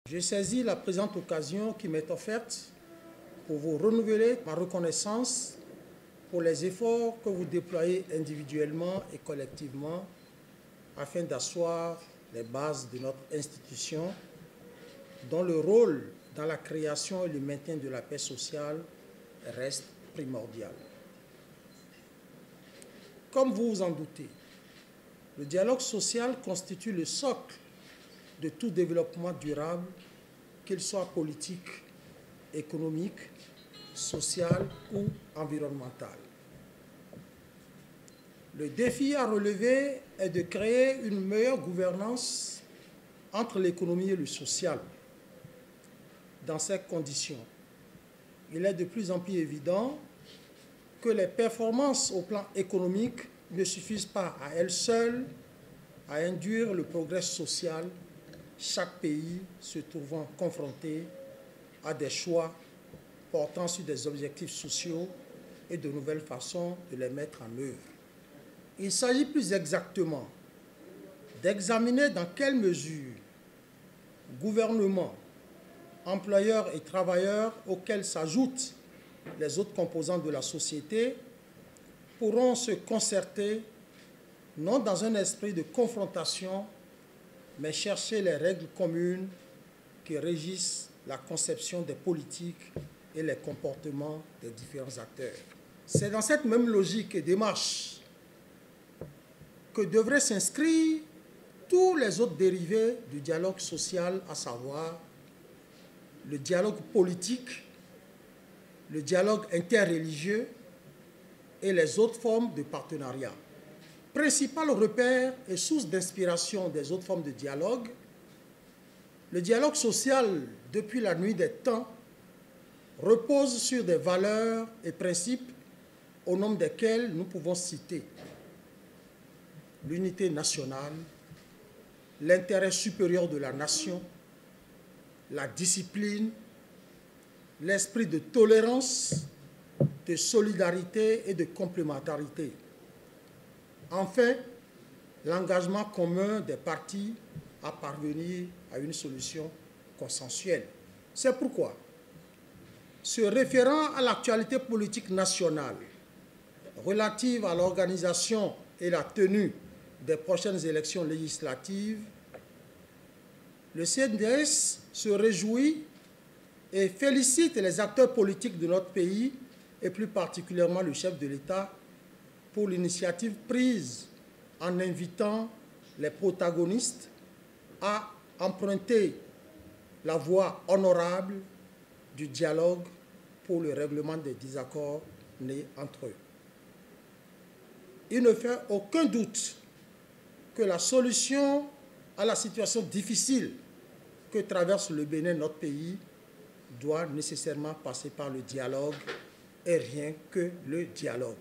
Je saisis la présente occasion qui m'est offerte pour vous renouveler ma reconnaissance pour les efforts que vous déployez individuellement et collectivement afin d'asseoir les bases de notre institution, dont le rôle dans la création et le maintien de la paix sociale reste primordial. Comme vous vous en doutez, le dialogue social constitue le socle de tout développement durable, qu'il soit politique, économique, social ou environnemental. Le défi à relever est de créer une meilleure gouvernance entre l'économie et le social. Dans ces conditions, il est de plus en plus évident que les performances au plan économique ne suffisent pas à elles seules à induire le progrès social, chaque pays se trouvant confronté à des choix portant sur des objectifs sociaux et de nouvelles façons de les mettre en œuvre. Il s'agit plus exactement d'examiner dans quelle mesure gouvernement, employeurs et travailleurs, auxquels s'ajoutent les autres composants de la société, pourront se concerter, non dans un esprit de confrontation, mais chercher les règles communes qui régissent la conception des politiques et les comportements des différents acteurs. C'est dans cette même logique et démarche que devraient s'inscrire tous les autres dérivés du dialogue social, à savoir le dialogue politique, le dialogue interreligieux et les autres formes de partenariat. Principal repère et source d'inspiration des autres formes de dialogue, le dialogue social, depuis la nuit des temps, repose sur des valeurs et principes au nom desquels nous pouvons citer l'unité nationale, l'intérêt supérieur de la nation, la discipline, l'esprit de tolérance, de solidarité et de complémentarité. Enfin, l'engagement commun des parties à parvenir à une solution consensuelle. C'est pourquoi, se référant à l'actualité politique nationale relative à l'organisation et la tenue des prochaines élections législatives, le CNDS se réjouit et félicite les acteurs politiques de notre pays et plus particulièrement le chef de l'État pour l'initiative prise en invitant les protagonistes à emprunter la voie honorable du dialogue pour le règlement des désaccords nés entre eux. Il ne fait aucun doute que la solution à la situation difficile que traverse le Bénin, notre pays, doit nécessairement passer par le dialogue et rien que le dialogue.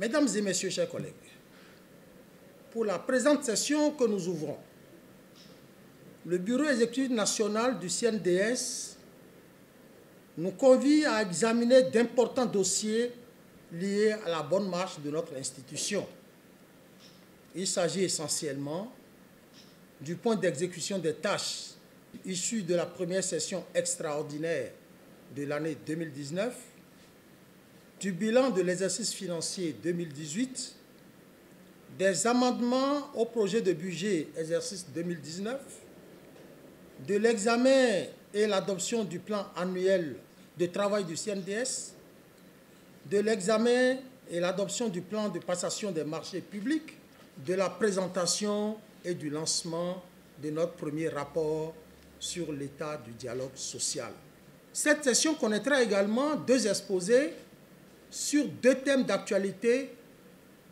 Mesdames et messieurs, chers collègues, pour la présente session que nous ouvrons, le Bureau exécutif national du CNDS nous convie à examiner d'importants dossiers liés à la bonne marche de notre institution. Il s'agit essentiellement du point d'exécution des tâches issues de la première session extraordinaire de l'année 2019, du bilan de l'exercice financier 2018, des amendements au projet de budget exercice 2019, de l'examen et l'adoption du plan annuel de travail du CNDS, de l'examen et l'adoption du plan de passation des marchés publics, de la présentation et du lancement de notre premier rapport sur l'état du dialogue social. Cette session connaîtra également deux exposés sur deux thèmes d'actualité,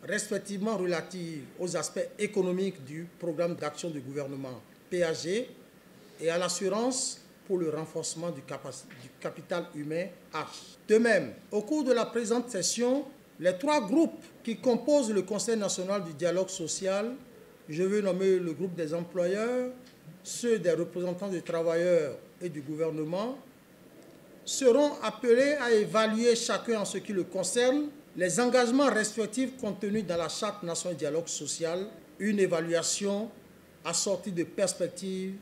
respectivement relatifs aux aspects économiques du programme d'action du gouvernement PAG et à l'assurance pour le renforcement du capital humain ARCH. De même, au cours de la présente session, les trois groupes qui composent le Conseil national du dialogue social, je veux nommer le groupe des employeurs, ceux des représentants des travailleurs et du gouvernement, seront appelés à évaluer chacun en ce qui le concerne les engagements respectifs contenus dans la Charte nationale du dialogue social, une évaluation assortie de perspectives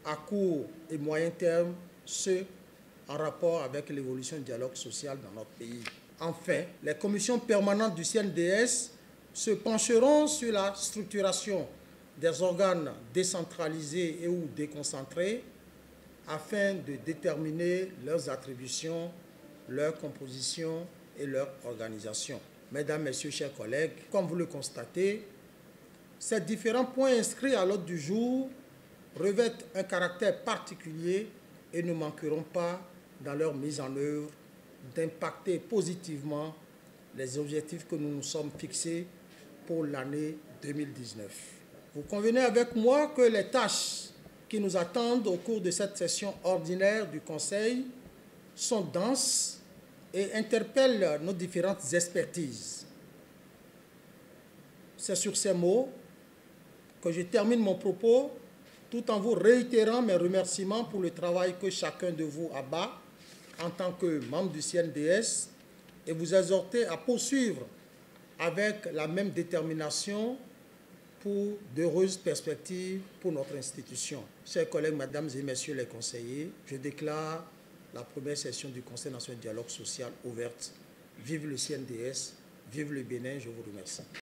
à court et moyen terme, ceux en rapport avec l'évolution du dialogue social dans notre pays. Enfin, les commissions permanentes du CNDS se pencheront sur la structuration des organes décentralisés et ou déconcentrés afin de déterminer leurs attributions, leur composition et leur organisation. Mesdames, Messieurs, chers collègues, comme vous le constatez, ces différents points inscrits à l'ordre du jour revêtent un caractère particulier et ne manqueront pas, dans leur mise en œuvre, d'impacter positivement les objectifs que nous nous sommes fixés pour l'année 2019. Vous convenez avec moi que les tâches qui nous attendent au cours de cette session ordinaire du Conseil sont denses et interpellent nos différentes expertises. C'est sur ces mots que je termine mon propos, tout en vous réitérant mes remerciements pour le travail que chacun de vous abat en tant que membre du CNDS et vous exhorter à poursuivre avec la même détermination pour d'heureuses perspectives pour notre institution. Chers collègues, mesdames et messieurs les conseillers, je déclare la première session du Conseil national de dialogue social ouverte. Vive le CNDS, vive le Bénin, je vous remercie.